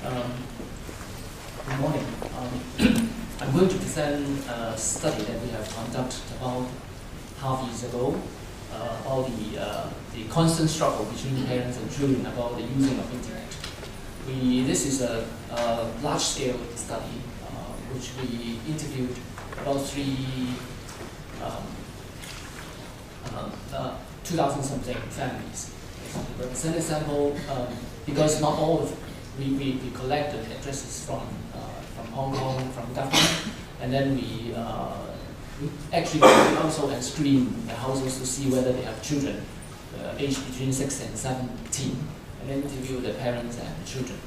Um, Good morning. I'm going to present a study that we have conducted about half years ago about the constant struggle between parents and children about the using of internet. This is a large-scale study which we interviewed about 2,000 something families. The represented sample, because not all of we collected addresses from Hong Kong, from government, and then we actually also and screen the households to see whether they have children aged between 6 and 17, and then interview the parents and the children.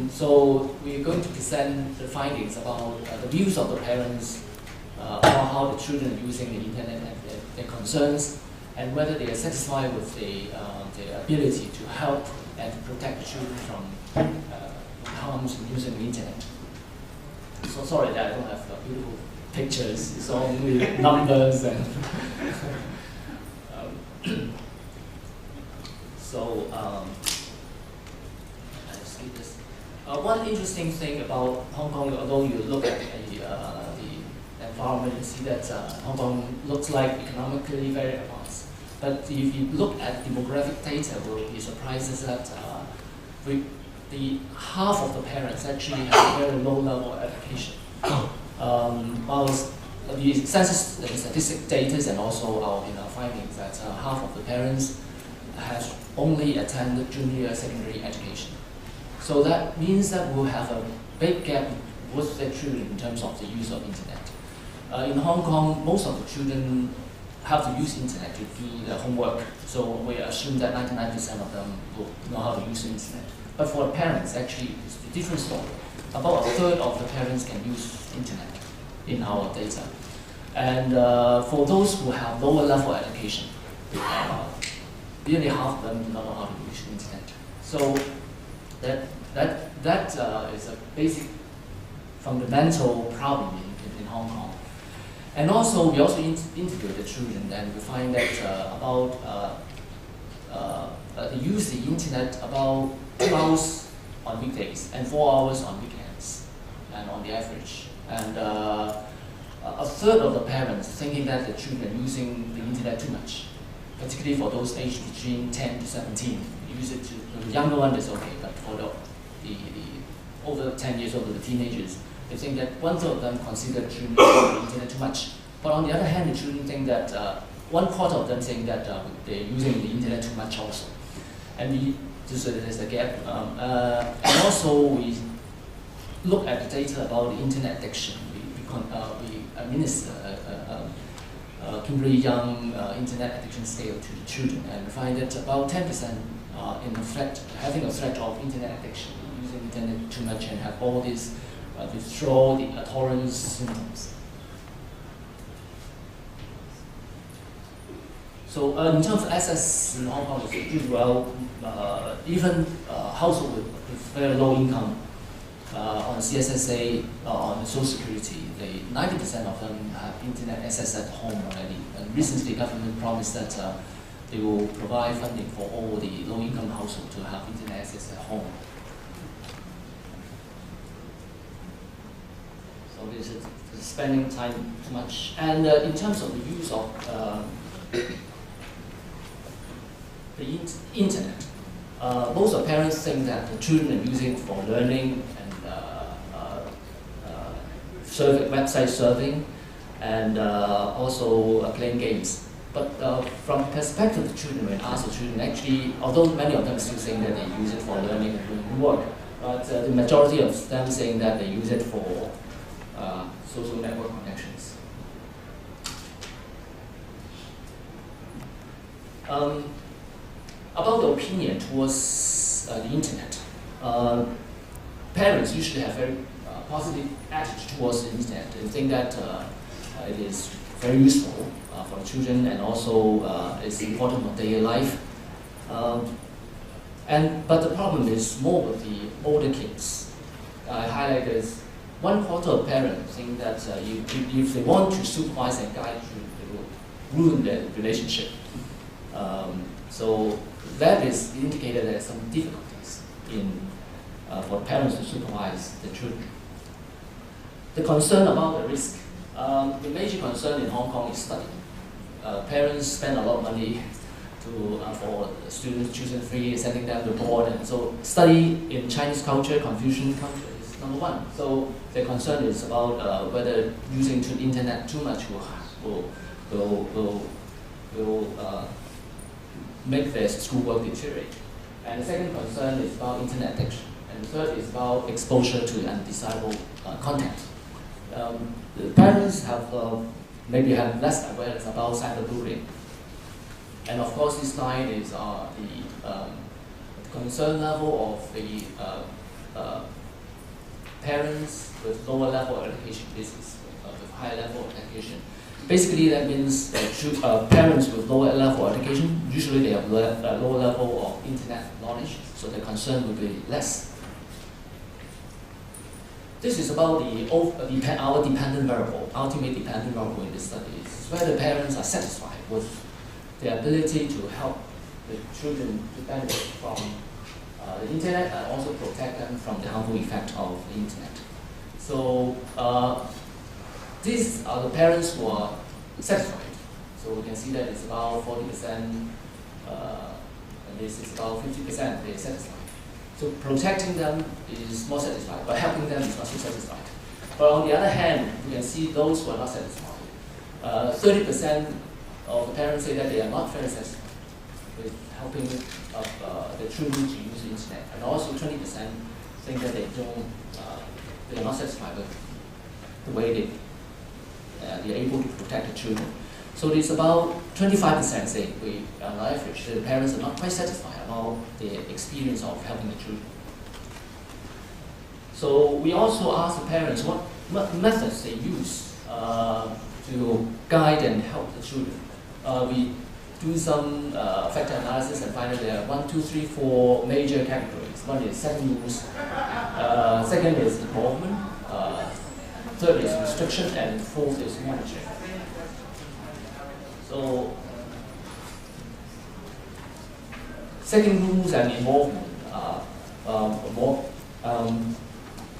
So we're going to present the findings about the views of the parents about how the children are using the internet and their concerns, and whether they are satisfied with their ability to help and to protect the children from harms in using the internet. So sorry that I don't have beautiful pictures, it's all with numbers and I'll skip this. One interesting thing about Hong Kong, although you look at the environment, you see that Hong Kong looks like economically very advanced. But if you look at demographic data, we'll be surprised that half of the parents actually have very low level of education. While the census and statistic data and also our findings that half of the parents has only attended junior secondary education. So that means that we'll have a big gap with the children in terms of the use of internet. In Hong Kong, most of the children have to use internet to do their homework. So we assume that 99% of them will know how to use the internet. But for the parents, actually, it's a different story. About a third of the parents can use internet in our data. And for those who have lower level education, nearly half of them do not know how to use the internet. So that is a basic fundamental problem in Hong Kong. And also, we also interviewed the children, and we find that they use the internet about 2 hours on weekdays and 4 hours on weekends, and on the average. And a third of the parents thinking that the children are using the internet too much, particularly for those aged between 10 to 17. Use it to the younger one is okay, but for the over 10 years old, the teenagers, they think that 1/3 of them consider children using the internet too much. But on the other hand, the children think that 1/4 of them think that they're using the internet too much also. And there's a gap. And also, we look at the data about the internet addiction. We administer a Kimberly Young internet addiction scale to the children, and find that about 10% having a threat of internet addiction, using internet too much, and have all these withdrawal, the tolerance symptoms. So in terms of access in Hong Kong, it's pretty well. Even household with very low income on CSSA, on Social Security, 90% of them have internet access at home already. And recently, government promised that they will provide funding for all the low-income households to have internet access at home. So this is spending time too much. And in terms of the use of the internet, most of parents think that the children are using it for learning and website surfing, and also playing games. But from the perspective of the children, when asked the children, actually, although many of them still saying that they use it for learning and doing work, but the majority of them saying that they use it for social network connections. About the opinion towards the internet, parents usually have very positive attitude towards the internet and think that it is very useful for the children, and also it's important for daily life. But the problem is more with the older kids. I highlight this. 1/4 of parents think that if they want to supervise and guide you, they will ruin their relationship. So that is indicated as some difficulties in for parents to supervise the children. The concern about the risk. The major concern in Hong Kong is study. Parents spend a lot of money for students, tuition free, sending them to board, and so study in Chinese culture, Confucian culture is number one. So the concern is about whether using the internet too much will make their schoolwork deteriorate. And the second concern is about internet addiction. And the third is about exposure to undesirable content. The parents maybe have less awareness about cyberbullying. And of course, this slide is the concern level of the parents with lower level education. This is with higher level education. Basically, that means that parents with lower level education, usually they have lower level of internet knowledge, so the concern will be less. This is about our dependent variable, ultimate dependent variable in this study. It's where the parents are satisfied with the ability to help the children to benefit from the internet and also protect them from the harmful effect of the internet. So these are the parents who are satisfied. So we can see that it's about 40%, and this is about 50% they are satisfied. So protecting them is more satisfied, but helping them is not so satisfied. But on the other hand, we can see those who are not satisfied. 30% of the parents say that they are not very satisfied with helping the children to use the internet, and also 20% think that they are not satisfied with the way they are able to protect the children. So it's about 25% say on average, the parents are not quite satisfied about the experience of helping the children. So we also ask the parents what methods they use to guide and help the children. We do some factor analysis and find that there are 1, 2, 3, 4 major categories. One is setting rules, second is involvement, third is restriction, and fourth is monitoring. So, setting rules and involvement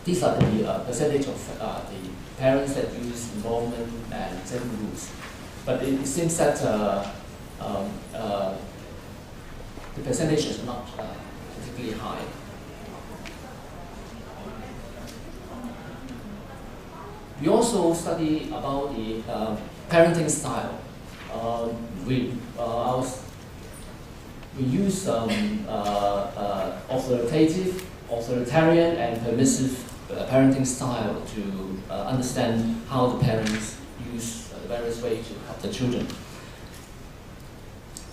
these are the percentage of the parents that use involvement and setting rules. But it seems that the percentage is not particularly high. We also study about the parenting style. We use authoritarian and permissive parenting style to understand how the parents use various ways to help the children.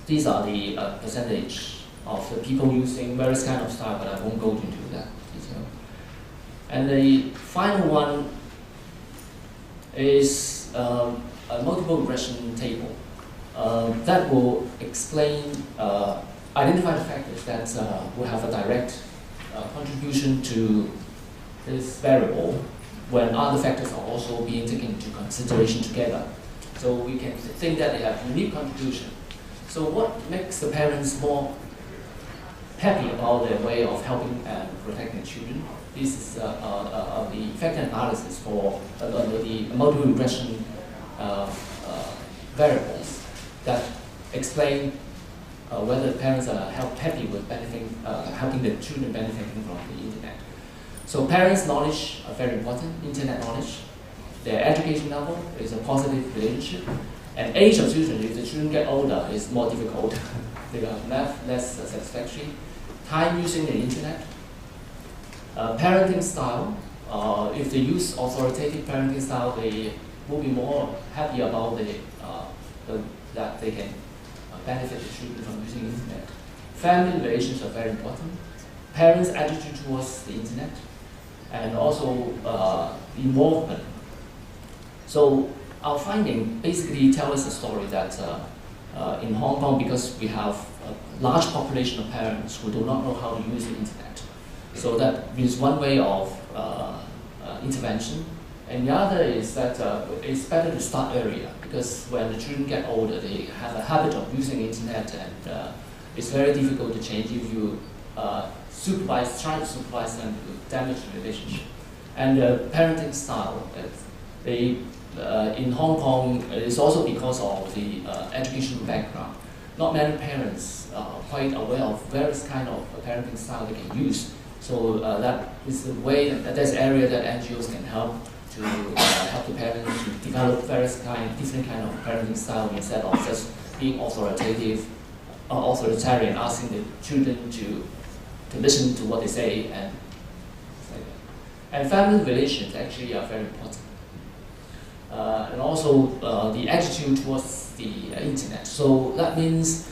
These are the percentage of the people using various kind of style, but I won't go into that detail. And the final one is a multiple regression table that will explain, identify the factors that will have a direct contribution to this variable when other factors are also being taken into consideration together. So we can think that they have unique contribution. So what makes the parents more happy about their way of helping and protecting children? This is the factor analysis for the multiple regression variables that explain whether parents are happy with helping the children benefiting from the internet. So parents' knowledge are very important, internet knowledge. Their education level is a positive relationship. And age of children, if the children get older, is more difficult. They are less satisfactory. Time using the internet. Parenting style. If they use authoritative parenting style, they will be more happy about that they can benefit the children from using the internet. Family relations are very important. Parents' attitude towards the internet, and also involvement. So our finding basically tells us a story that in Hong Kong, because we have a large population of parents who do not know how to use the internet. So that is one way of intervention. And the other is that it's better to start earlier, because when the children get older, they have a habit of using the internet, and it's very difficult to change. If you try to supervise them to damage the relationship. And the parenting style, in Hong Kong, it's also because of the educational background. Not many parents are quite aware of various kind of parenting style they can use. So that is the way, that's the area that NGOs can help to help the parents to develop different kind of parenting style instead of just being authoritarian, asking the children to listen to what they say and family relations actually are very important. And also the attitude towards the internet. So that means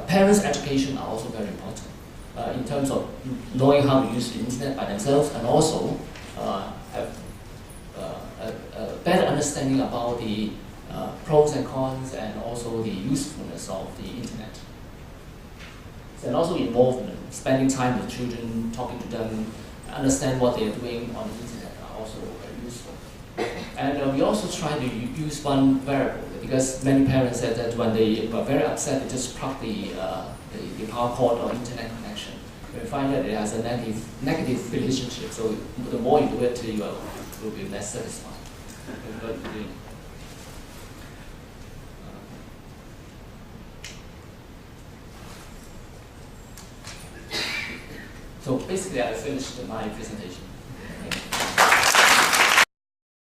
parents' education are also very important in terms of knowing how to use the internet by themselves and also have a better understanding about the pros and cons and also the usefulness of the internet. And also involvement, spending time with children, talking to them, understand what they are doing on the internet are also very useful. And we also try to use one variable because many parents said that when they were very upset, they just plug the power cord or internet connection. We find that it has a negative relationship. So the more you do it, you will be less satisfied with what you're doing. So basically, I finished my presentation.